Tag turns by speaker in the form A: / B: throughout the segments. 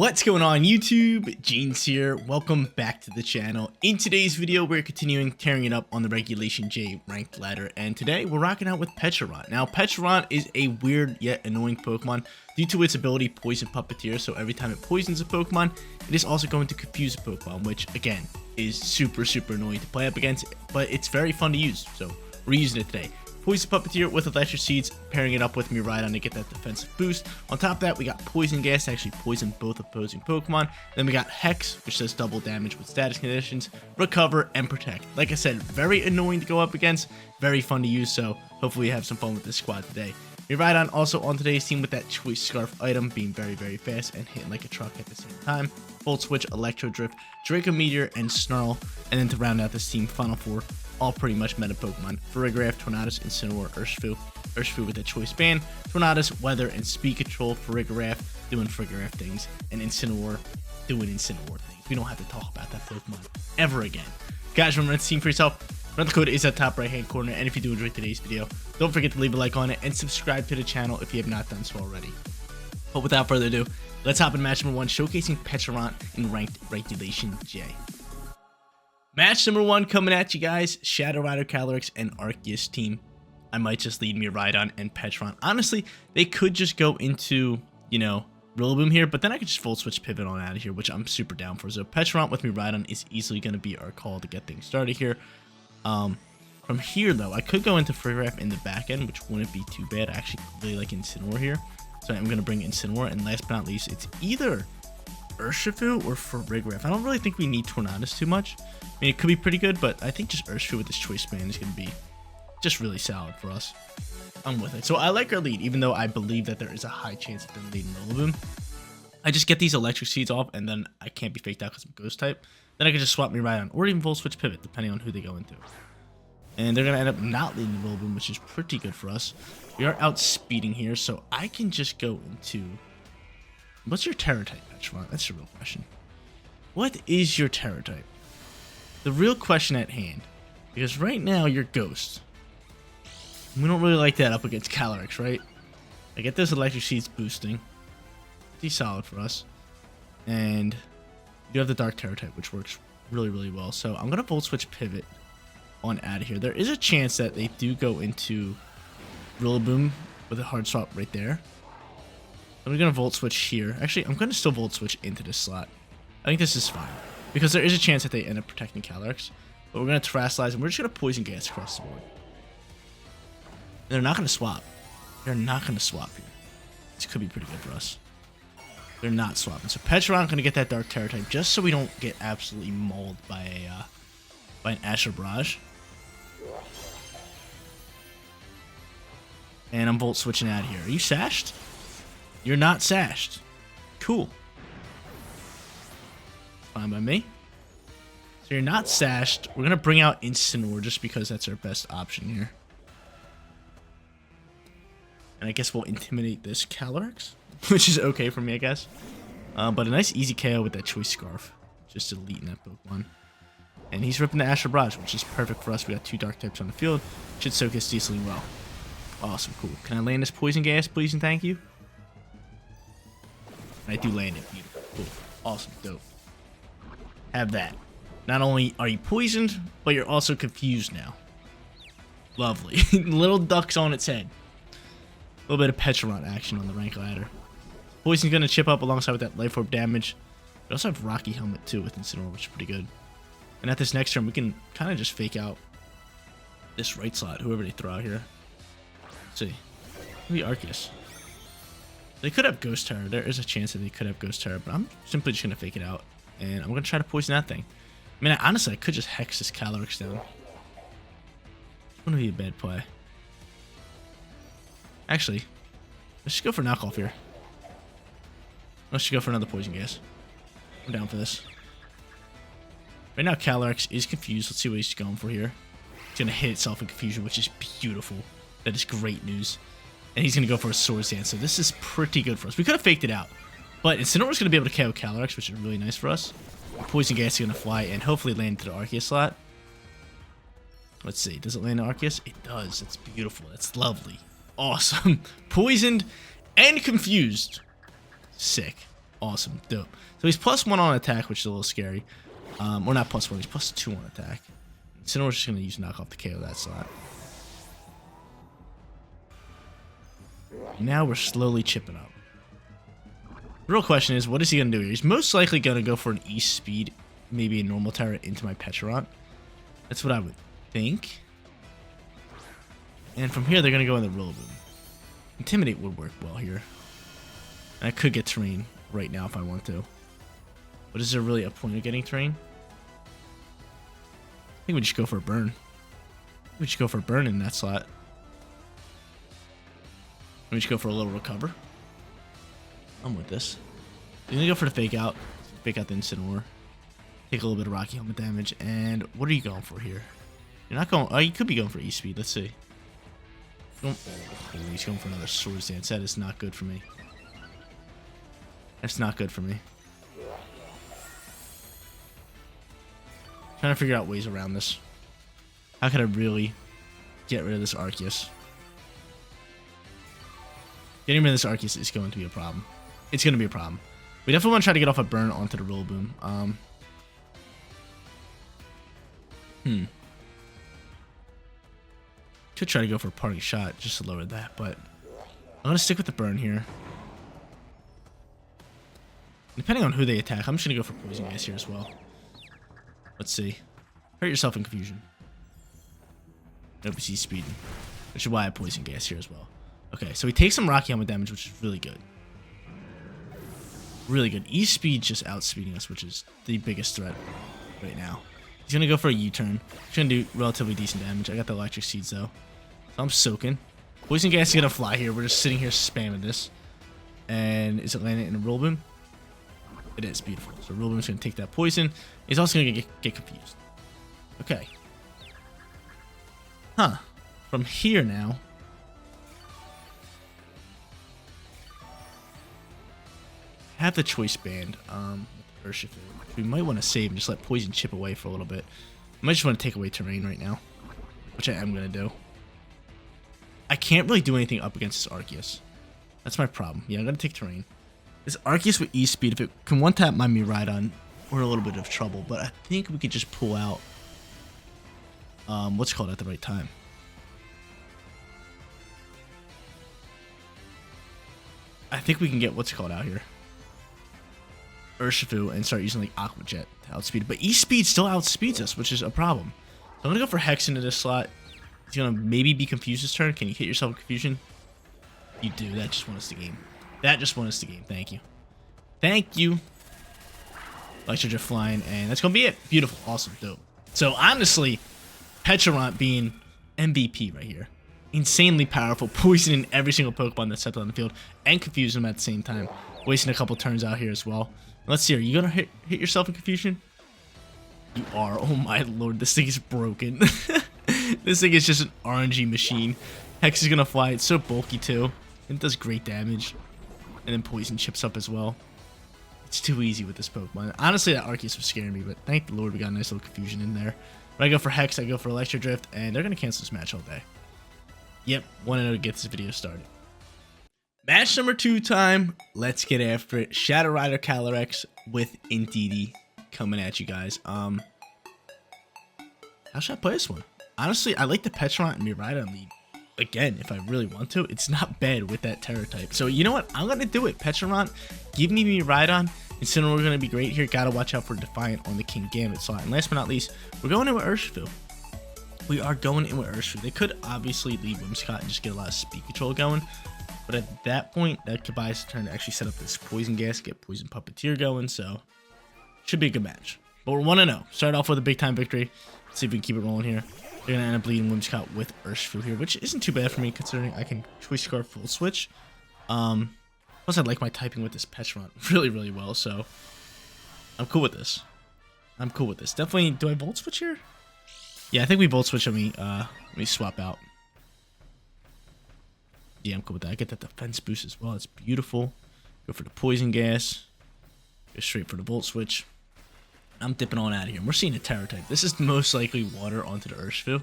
A: What's going on YouTube? Jeans here. Welcome back to the channel. In today's video, we're continuing tearing it up on the Regulation J ranked ladder, and today we're rocking out with Pecharunt. Now, Pecharunt is a weird yet annoying Pokemon due to its ability Poison Puppeteer, so every time it poisons a Pokemon, it is also going to confuse a Pokemon, which again is super annoying to play up against, but it's very fun to use, so we're using it today. Poison Puppeteer with Electric Seeds, pairing it up with Miraidon to get that defensive boost. On top of that, we got Poison Gas to actually poison both opposing Pokemon. Then we got Hex, which does double damage with status conditions, Recover, and Protect. Like I said, very annoying to go up against, very fun to use, so hopefully we have some fun with this squad today. Miraidon also on today's team with that Choice Scarf item, being very fast and hitting like a truck at the same time. Volt Switch, Electro Drift, Draco Meteor, and Snarl. And then to round out this team, Final Four, all pretty much meta Pokemon. Farigiraf, Tornadus, Incineroar, Urshifu. Urshifu with a Choice Band, Tornadus, Weather, and Speed Control. Farigiraf doing Farigiraf things, and Incineroar doing Incineroar things. We don't have to talk about that Pokemon ever again. Guys, remember to team for yourself. Remember the code is at top right hand corner, and if you do enjoy today's video, don't forget to leave a like on it and subscribe to the channel if you have not done so already. But without further ado, let's hop in match number 1, showcasing Pecharunt in ranked Regulation J. Match number 1 coming at you guys, Shadow Rider Calyrex and Arceus team. I might just lead Miraidon and Pecharunt. Honestly, they could just go into, Rillaboom here, but then I could just Volt Switch pivot on out of here, which I'm super down for. So Pecharunt with Miraidon is easily going to be our call to get things started here. From here, though, I could go into Farigiraf in the back end, which wouldn't be too bad. I actually really like Incineroar here, so I'm going to bring Incineroar, and last but not least, it's either Urshifu or Farigiraf. I don't really think we need Tornadus too much. I mean, it could be pretty good, but I think just Urshifu with this Choice Band is going to be just really solid for us. I'm with it. So I like our lead, even though I believe that there is a high chance of them leading Rillaboom. I just get these Electric Seeds off, and then I can't be faked out because I'm Ghost type. Then I can just swap Miraidon, or even Volt Switch Pivot, depending on who they go into. And they're going to end up not leading Rillaboom, which is pretty good for us. We are outspeeding here, so I can just go into... What's your Terror type, Pecharunt? That's the real question. What is your Terror type? The real question at hand. Because right now, you're Ghost. We don't really like that up against Calyrex, right? I get those Electric Seeds boosting. Pretty solid for us. And you have the Dark Terror type, which works really well. So I'm going to Volt Switch Pivot on out of here. There is a chance that they do go into Rillaboom with a hard swap right there. I'm going to Volt Switch here. Actually, I'm going to still Volt Switch into this slot. I think this is fine, because there is a chance that they end up protecting Calyrex. But we're going to Terrasilize, and we're just going to Poison Gas across the board. And they're not going to swap. They're not going to swap here. This could be pretty good for us. They're not swapping. So Pecharunt going to get that Dark Terror type, just so we don't get absolutely mauled by an Astral Barrage. And I'm Volt Switching out here. Are you sashed? You're not sashed. Cool. Fine by me. So you're not sashed. We're going to bring out Incineroar just because that's our best option here. And I guess we'll intimidate this Calyrex, which is okay for me, I guess. But a nice easy KO with that Choice Scarf. Just deleting that Pokemon. And he's ripping the Astral Barrage, which is perfect for us. We got 2 Dark types on the field. Should soak us decently well. Awesome, cool. Can I land this Poison Gas, please, and thank you? I do land it. Beautiful. Cool. Awesome. Dope. Have that. Not only are you poisoned, but you're also confused now. Lovely. Little ducks on its head. A little bit of Pecharunt action on the rank ladder. Poison's going to chip up alongside with that Life Orb damage. We also have Rocky Helmet, too, with Incineroar, which is pretty good. And at this next turn, we can kind of just fake out this right slot, whoever they throw out here. Let's see. Maybe Arceus. They could have Ghost Terror. There is a chance that they could have Ghost Terror, but I'm simply just going to fake it out. And I'm going to try to poison that thing. I mean, honestly, I could just Hex this Calyrex down. It's going to be a bad play. Actually, let's just go for knockoff here. Let's just go for another Poison Gas. I'm down for this. Right now, Calyrex is confused. Let's see what he's going for here. He's going to hit itself in confusion, which is beautiful. That is great news. And he's going to go for a Swords Dance, so this is pretty good for us. We could have faked it out, but Incineroar's going to be able to KO Calyrex, which is really nice for us. Poison Gas is going to fly and hopefully land into the Arceus slot. Let's see. Does it land in Arceus? It does. That's beautiful. That's lovely. Awesome. Poisoned and confused. Sick. Awesome. Dope. So he's +1 on attack, which is a little scary. Or not +1, he's +2 on attack. Cinnamore's just going to use knock off the KO that slot. Now we're slowly chipping up. The real question is, what is he going to do here? He's most likely going to go for an East speed, maybe a normal terror into my Pecharunt. That's what I would think. And from here, they're going to go in the Rillaboom. Intimidate would work well here. And I could get terrain right now if I want to. But is there really a point of getting terrain? I think we just go for a burn. We just go for a burn in that slot. We just go for a little recover. I'm with this. You're gonna go for the fake out the Incineroar. Take a little bit of Rocky Helmet damage. And what are you going for here? You're not going. Oh, you could be going for E speed. Let's see. Oh, he's going for another Swords Dance. That is not good for me. That's not good for me. Trying to figure out ways around this. How can I really get rid of this Arceus? Getting rid of this Arceus is going to be a problem. It's going to be a problem. We definitely want to try to get off a burn onto the Rillaboom. Could try to go for a parting shot just to lower that, but I'm going to stick with the burn here. Depending on who they attack, I'm just going to go for Poison Gas here as well. Let's see. Hurt yourself in confusion. Nope, he's speeding. Which is why I have Poison Gas here as well. Okay, so he takes some Rocky Helmet damage, which is really good. Really good. E-Speed just outspeeding us, which is the biggest threat right now. He's going to go for a U-turn. He's going to do relatively decent damage. I got the Electric Seeds, though. So I'm soaking. Poison Gas is going to fly here. We're just sitting here spamming this. And is it landing in a Rillaboom? It is. Beautiful. So Rillaboom's going to take that poison. He's also going to get confused. Okay. Huh. From here now. Have the Choice Band. Urshifu. We might want to save and just let Poison chip away for a little bit. I might just want to take away terrain right now. Which I am going to do. I can't really do anything up against this Arceus. That's my problem. Yeah, I'm going to take terrain. This Arceus with E-Speed, if it can one-tap my Miraidon, we're in a little bit of trouble. But I think we could just pull out what's called at the right time. I think we can get what's called out here. Urshifu and start using like Aqua Jet to outspeed. But E-Speed still outspeeds us, which is a problem. So I'm going to go for Hex into this slot. He's going to maybe be confused this turn. Can you hit yourself with confusion? You do. That just won us the game. That just won us the game. Thank you. Thank you. Electric Drift flying, and that's going to be it. Beautiful. Awesome. Dope. So honestly, Pecharunt being MVP right here. Insanely powerful, poisoning every single Pokemon that's stepped on the field, and confusing them at the same time. Wasting a couple turns out here as well. Let's see, are you going to hit yourself in confusion? You are. Oh my lord, this thing is broken. This thing is just an RNG machine. Hex is going to fly. It's so bulky too. It does great damage. And then poison chips up as well. It's too easy with this Pokemon. Honestly, that Arceus was scaring me, but thank the lord we got a nice little confusion in there. When I go for Hex, I go for Electric Drift, and they're going to cancel this match all day. Yep, 1-0 to get this video started. Match number 2 time. Let's get after it. Shadow Rider Calyrex with Indeedee coming at you guys. How should I play this one? Honestly, I like the Pecharunt and Miraidon lead. Again, if I really want to, it's not bad with that Terror type. So you know what? I'm going to do it. Pecharunt, give me Miraidon. Incineroar going to be great here. Got to watch out for Defiant on the King Gambit slot. And last but not least, we're going in with Urshifu. We are going in with Urshifu. They could obviously leave Whimsicott and just get a lot of speed control going. But at that point, that could buy us a turn to actually set up this Poison Gas, get Poison Puppeteer going. So, should be a good match. But we're 1-0. Start off with a big-time victory. Let's see if we can keep it rolling here. They're going to end up bleeding Whimsicott with Urshifu here, which isn't too bad for me considering I can Choice Scarf full switch. Plus, I like my typing with this Pecharunt really, really well. So, I'm cool with this. I'm cool with this. Definitely, do I Volt Switch here? Yeah, I think we Volt Switch and we swap out. Yeah, I'm cool with that. I get that defense boost as well. It's beautiful. Go for the Poison Gas. Go straight for the Volt Switch. I'm dipping on out of here. And we're seeing a Terror type. This is most likely water onto the Urshifu. And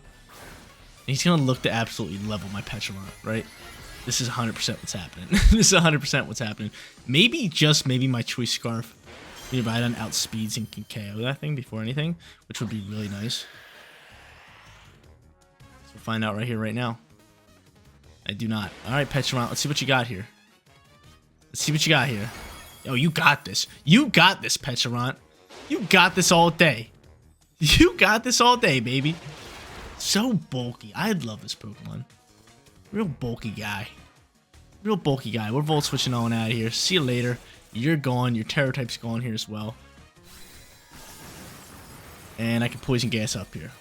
A: he's going to look to absolutely level my Pecharunt, right? This is 100% what's happening. This is 100% what's happening. Maybe, just maybe, my Choice Scarf Rhydon outspeeds and can KO that thing before anything, which would be really nice. So we'll find out right here, right now. I do not. Alright, Pecharunt, let's see what you got here. Let's see what you got here. Oh, you got this. You got this, Pecharunt. You got this all day. You got this all day, baby. So bulky. I love this Pokemon. Real bulky guy. Real bulky guy. We're Volt switching on out of here. See you later. You're gone. Your Terror type's gone here as well. And I can Poison Gas up here.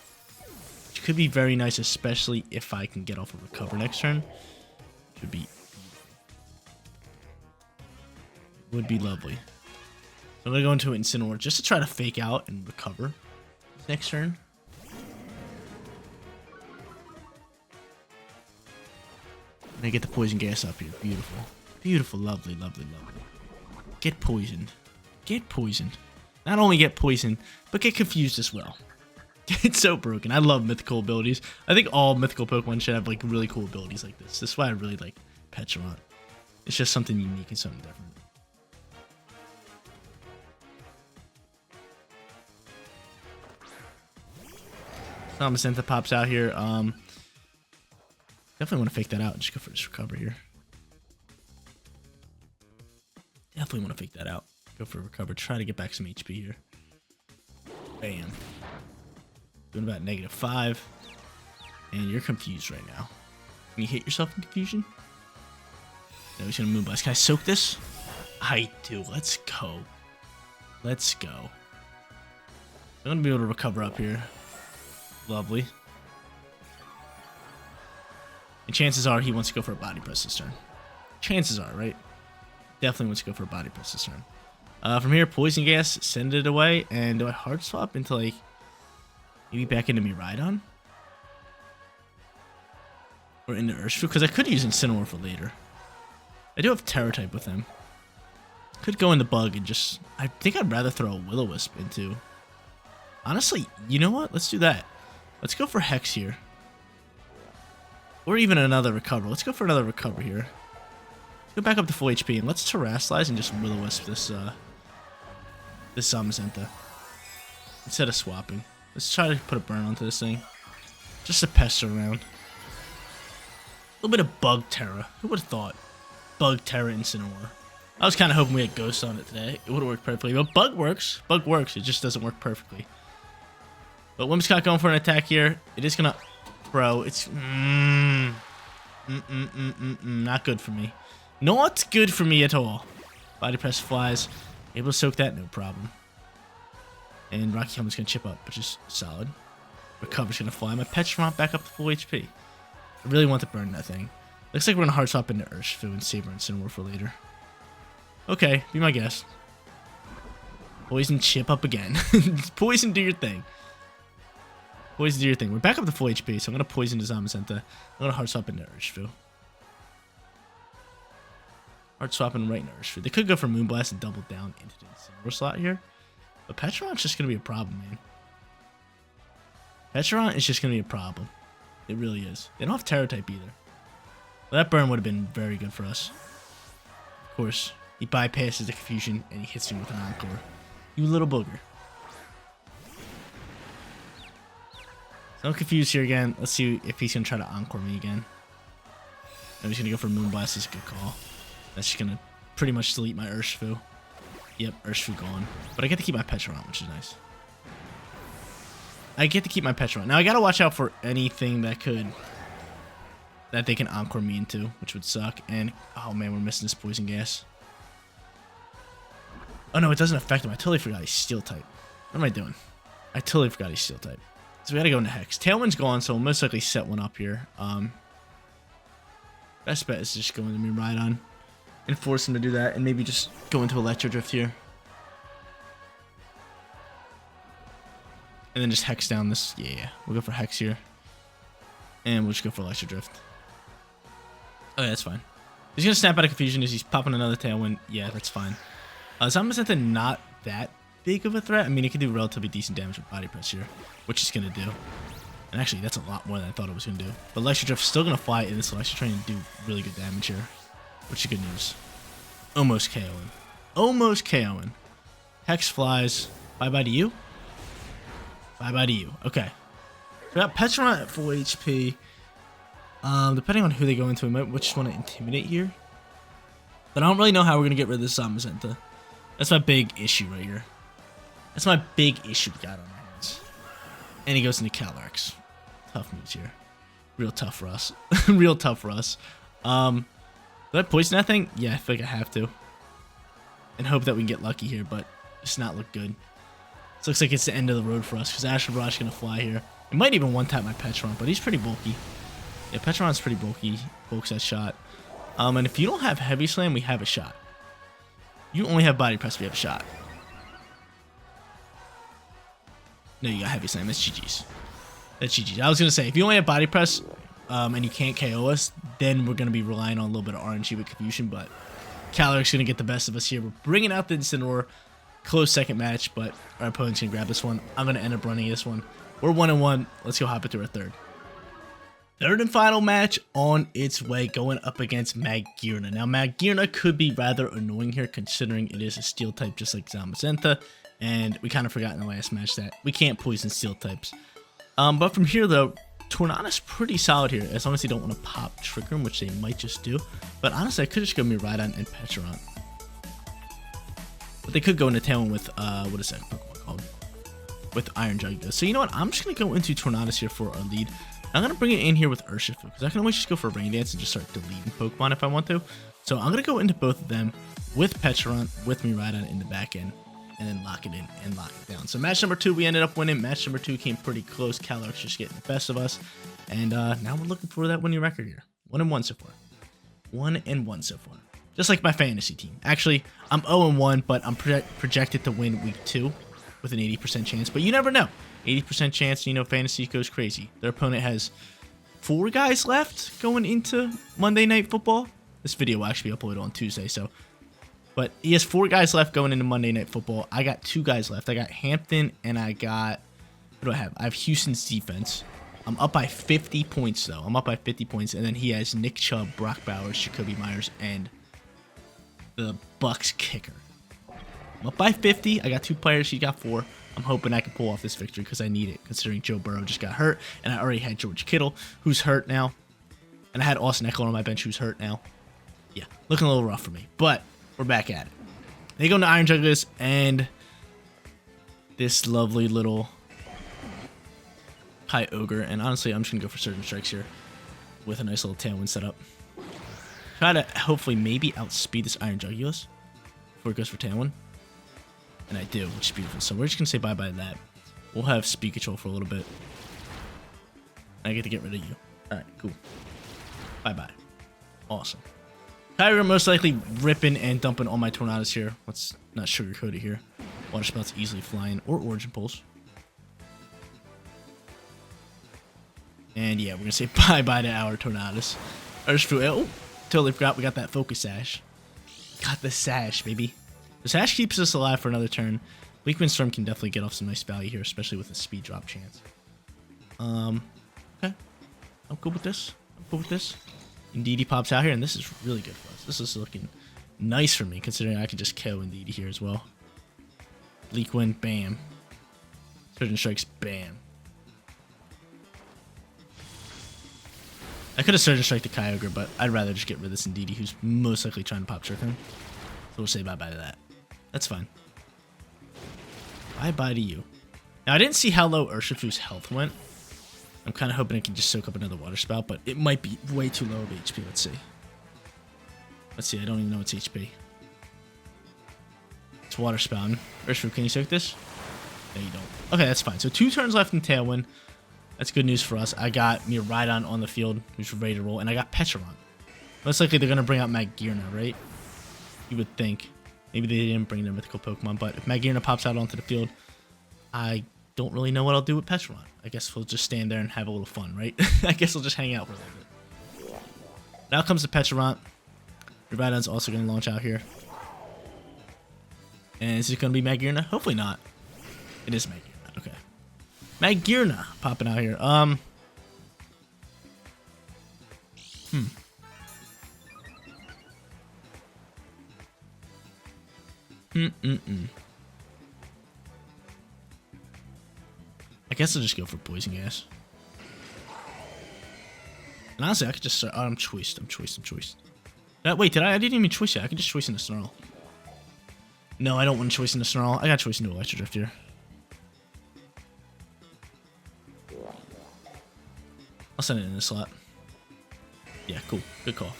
A: Which could be very nice, especially if I can get off a Recover next turn. Should be. Would be lovely. So I'm going to go into an Incineroar just to try to fake out and recover next turn. And I get the Poison Gas up here. Beautiful. Beautiful. Lovely, lovely, lovely. Get poisoned. Get poisoned. Not only get poisoned, but get confused as well. It's so broken. I love mythical abilities. I think all mythical Pokemon should have like really cool abilities like this. This is why I really like Pecharunt. It's just something unique and something different. Zamazenta pops out here. Definitely want to fake that out. Just go for this Recover here. Definitely want to fake that out. Go for a Recover. Try to get back some HP here. Bam. Doing about -5. And you're confused right now. Can you hit yourself in confusion? No, he's going to Moonblast. Can I soak this? I do. Let's go. Let's go. I'm going to be able to recover up here. Lovely. And chances are he wants to go for a Body Press this turn. Chances are, right? Definitely wants to go for a Body Press this turn. From here, Poison Gas, send it away. And do I Hard Swap into, like, maybe back into Miraidon? Or into Urshifu? Because I could use Incineroar for later. I do have Terror type with him. Could go in the Bug and just... I think I'd rather throw a Will-O-Wisp into... Honestly, you know what? Let's do that. Let's go for Hex here. Or even another Recover. Let's go for another Recover here. Let's go back up to full HP and let's Terrasilize and just Will-O-Wisp this Zamazenta. Instead of swapping. Let's try to put a burn onto this thing. Just to pester around. A little bit of Bug Terra. Who would have thought? Bug Terra Incineroar. I was kind of hoping we had Ghost on it today. It would have worked perfectly. But Bug works. Bug works. It just doesn't work perfectly. But Whimsicott going for an attack here. It is going to... Bro, it's... Not good for me. Not good for me at all. Body Press flies. Able to soak that, no problem. And Rocky Helmet's going to chip up, which is solid. Recover's going to fly. My Pecharunt back up to full HP. I really want to burn that thing. Looks like we're going to Hard Swap into Urshifu and save our Incineroar for later. Okay, be my guest. Poison, chip up again. Poison, do your thing. Poison, do your thing. We're back up to full HP, so I'm going to Poison to Zamazenta. I'm going to Hard Swap into Urshifu. Hard Swapping right into Urshifu. They could go for Moonblast and double down into the Incineroar slot here. But Pecharunt's just going to be a problem, man. Pecharunt is just going to be a problem. It really is. They don't have Terror type either. Well, that burn would have been very good for us. Of course, he bypasses the confusion and he hits me with an Encore. You little booger. So I'm confused here again. Let's see if he's going to try to Encore me again. No, he's going to go for Moonblast. It's a good call. That's just going to pretty much delete my Urshifu. Yep, Urshifu gone. But I get to keep my Pecharunt, which is nice. I get to keep my Pecharunt. Now, I got to watch out for anything that they can Encore me into, which would suck. And, oh man, we're missing this Poison Gas. Oh no, it doesn't affect him. I totally forgot he's Steel type. What am I doing? I totally forgot he's Steel type. So we gotta go into Hex. Tailwind's gone, so we'll most likely set one up here. Best bet is just go into Miraidon and force him to do that, and maybe just go into Electro Drift here. And then just Hex down this. Yeah, we'll go for Hex here. And we'll just go for Electro Drift. Oh yeah, that's fine. He's gonna snap out of confusion as he's popping another Tailwind. Yeah, that's fine. Zamazenta not that big of a threat. I mean, it can do relatively decent damage with Body Press here, which it's gonna do. And actually, that's a lot more than I thought it was going to do. But Electric Drift's still going to fly, and it's actually trying to do really good damage here, which is good news. Almost KOing. Almost KOing. Hex flies. Bye-bye to you. Bye-bye to you. Okay. We got Pecharunt at full HP. Depending on who they go into, we might just want to Intimidate here. But I don't really know how we're going to get rid of this Zamazenta. That's my big issue right here. That's my big issue we got on our hands. And he goes into Calyrex. Tough moves here. Real tough for us. Real tough for us. Do I poison that thing? Yeah, I feel like I have to. And hope that we can get lucky here, but it's not look good. This looks like it's the end of the road for us, because Astral Barrage is going to fly here. It might even one-tap my Pecharunt, but he's pretty bulky. Yeah, Pecharunt's pretty bulky. Bulks that shot. And if you don't have Heavy Slam, we have a shot. You only have Body Press, we have a shot. No, you got Heavy Slam. That's GG's. That's GG's. I was going to say, if you only have Body Press and you can't KO us, then we're going to be relying on a little bit of RNG with Confusion, but Calyrex is going to get the best of us here. We're bringing out the Incineroar. Close second match, but our opponent's going to grab this one. I'm going to end up running this one. We're 1-1. Let's go hop it to our third. Third and final match on its way, going up against Magearna. Now, Magearna could be rather annoying here, considering it is a Steel type just like Zamazenta, and we kind of forgot in the last match that we can't poison Steel types. But from here, though, Tornadus pretty solid here, as long as they don't want to pop Trick Room, which they might just do. But honestly, I could just go Miraidon and Pecharunt. But they could go into Tailwind with, what is that Pokemon called? With Iron Jugular. So you know what? I'm just going to go into Tornadus here for our lead. I'm going to bring it in here with Urshifu, because I can always just go for Rain Dance and just start deleting Pokemon if I want to. So I'm going to go into both of them with Pecharunt, with Miraidon in the back end, and then lock it in and lock it down. So match number 2, we ended up winning. Match number 2 came pretty close. Calyrex just getting the best of us. And now we're looking for that winning record here. 1-1 so far. 1-1 so far. Just like my fantasy team. Actually, I'm 0-1, but I'm projected to win week 2 with an 80% chance. But you never know. 80% chance, you know, fantasy goes crazy. Their opponent has 4 guys left going into Monday Night Football. This video will actually be uploaded on Tuesday, so. But he has 4 guys left going into Monday Night Football. I got 2 guys left. I got Hampton and I got, what do I have? I have Houston's defense. I'm up by 50 points, though. I'm up by 50 points. And then he has Nick Chubb, Brock Bowers, Jacoby Myers, and the Bucks kicker. I'm up by 50. I got 2 players. He got 4. I'm hoping I can pull off this victory because I need it, considering Joe Burrow just got hurt. And I already had George Kittle, who's hurt now. And I had Austin Eckler on my bench, who's hurt now. Yeah, looking a little rough for me. But we're back at it. They go into Iron Jugglers and this lovely little Kyogre. And honestly, I'm just going to go for Surgeon Strikes here with a nice little Tailwind setup. Try to hopefully maybe outspeed this Iron Jugulus before it goes for Tailwind. And I do, which is beautiful. So we're just going to say bye-bye to that. We'll have speed control for a little bit. I get to get rid of you. Alright, cool. Bye-bye. Awesome. Kyogre most likely ripping and dumping all my Tornadus here. Let's not sugarcoat it here. Water Spout's easily flying, or Origin Pulse. And yeah, we're going to say bye-bye to our Tornadus. Oh, totally forgot we got that Focus Sash. Got the Sash, baby. The Sash keeps us alive for another turn. Weak Wind Storm can definitely get off some nice value here, especially with a speed drop chance. Okay. I'm cool with this. I'm cool with this. Indeedee pops out here, and this is really good for us. This is looking nice for me, considering I can just KO Indeedee here as well. Leak Wind, bam. Surgeon Strikes, bam. I could have Surgeon Strike the Kyogre, but I'd rather just get rid of this Indeedee, who's most likely trying to pop Trick Room. So we'll say bye-bye to that. That's fine. Bye-bye to you. Now, I didn't see how low Urshifu's health went. I'm kind of hoping it can just soak up another Water Spout, but it might be way too low of HP. Let's see. Let's see. I don't even know its HP. It's Water Spout. Urshifu, can you soak this? No, you don't. Okay, that's fine. So 2 turns left in Tailwind. That's good news for us. I got Miraidon on the field, who's ready to roll, and I got Pecharunt. Most likely they're going to bring out Magearna, right? You would think. Maybe they didn't bring their mythical Pokemon, but if Magearna pops out onto the field, I don't really know what I'll do with Pecharunt. I guess we'll just stand there and have a little fun, right? I guess we'll just hang out for a little bit. Now comes the Pecharunt. Miraidon's also going to launch out here. And is it going to be Magearna? Hopefully not. It is Magearna. Okay. Magearna popping out here. I guess I'll just go for poison gas. And honestly, I could just start. Oh, I'm choiced. Wait, I didn't even choice it. I could just choice into Snarl. No, I don't want to choice into Snarl. I got choice into Electro Drift here. I'll send it in this slot. Yeah, cool. Good call.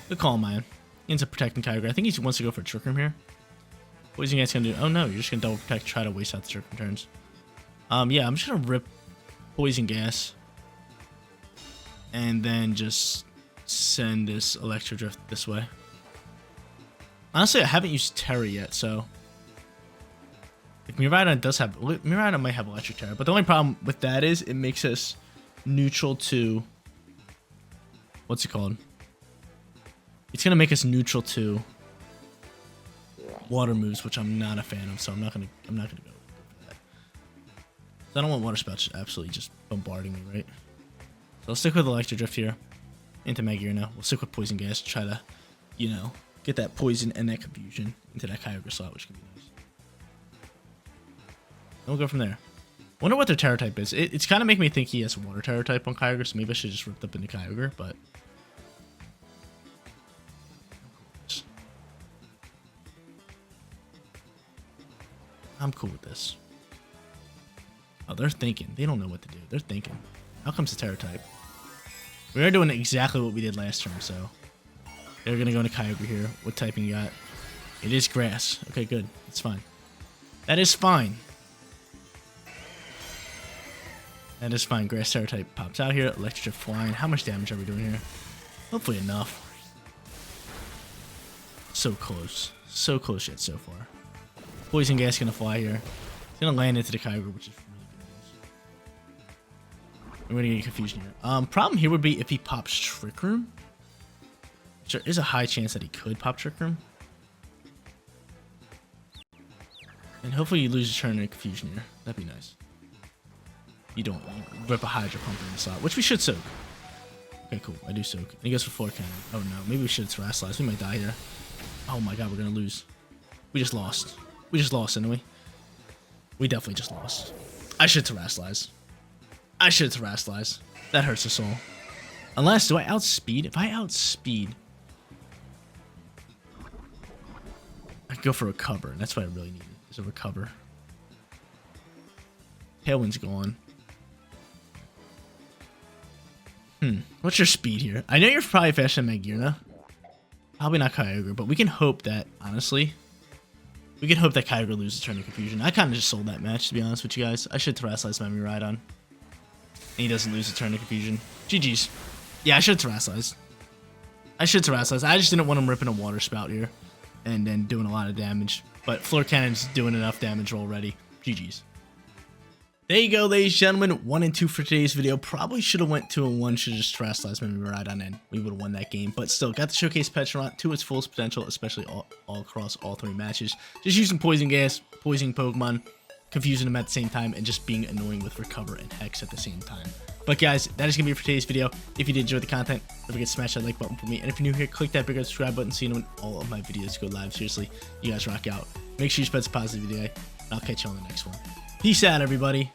A: Good call, man. He ends up protecting Kyogre. I think he wants to go for a Trick Room here. What is he guys gonna do? Oh no, you're just gonna double protect, try to waste out the Trick Room turns. Yeah, I'm just gonna rip Poison Gas. And then just send this Electro Drift this way. Honestly, I haven't used Terra yet, so... Like, Miraidon does have... Miraidon might have Electric Terra, but the only problem with that is it makes us neutral to... What's it called? It's gonna make us neutral to water moves, which I'm not a fan of, so I'm not gonna go for that. So I don't want Water Spout just absolutely just bombarding me, right? So I'll stick with Electro Drift here into Magearna. We'll stick with Poison Gas to try to, you know, get that poison and that confusion into that Kyogre slot, which can be nice. And we'll go from there. Wonder what their Terra type is. It's kind of making me think he has Water Terra type on Kyogre, so maybe I should just rip up into Kyogre, but... I'm cool with this. Oh, they're thinking. They don't know what to do. They're thinking. How comes the Terra type? We are doing exactly what we did last turn, so... They're going to go into Kyogre here. What typing you got? It is Grass. Okay, good. It's fine. That is fine. That is fine. Grass Terra type pops out here. Electric Drift flying. How much damage are we doing here? Hopefully enough. So close. So close yet so far. Poison Gas gonna fly here. It's gonna land into the Kyogre, which is really good news. We're gonna get confusion here. Problem here would be if he pops Trick Room. There is a high chance that he could pop Trick Room. And hopefully you lose your turn in confusion here. That'd be nice. You don't. You rip a Hydro Pump in the slot, which we should soak. Okay, cool. I do soak. And he goes for Floor Cannon. Oh no, maybe we should Terrasilize. We might die here. Oh my god, we're gonna lose. We just lost. We just lost, didn't we? We definitely just lost. I should Terrasilize. I should Terrasilize. That hurts the soul. Unless, do I outspeed? If I outspeed, I could go for Recover, and that's what I really need, is a Recover. Tailwind's gone. What's your speed here? I know you're probably faster than Magearna. Probably not Kyogre, but we can hope that, honestly, we can hope that Kyogre loses turn to confusion. I kind of just sold that match, to be honest with you guys. I should Terrasilize my Miraidon. And he doesn't lose a turn to confusion. GG's. Yeah, I should Terrasilize. I should Terrasilize. I just didn't want him ripping a Water Spout here and then doing a lot of damage. But Floor Cannon's doing enough damage already. GG's. There you go, ladies and gentlemen. 1 and 2 for today's video. Probably should have went 2 and 1. Should have just Terrasilize my Miraidon and we would have won that game. But still, got to showcase Pecharunt to its fullest potential, especially all across all 3 matches. Just using Poison Gas, poisoning Pokemon, confusing them at the same time, and just being annoying with Recover and Hex at the same time. But guys, that is going to be it for today's video. If you did enjoy the content, don't forget to smash that like button for me. And if you're new here, click that big red subscribe button so you know when all of my videos go live. Seriously, you guys rock out. Make sure you spread some positive today, and I'll catch you on the next one. Peace out, everybody.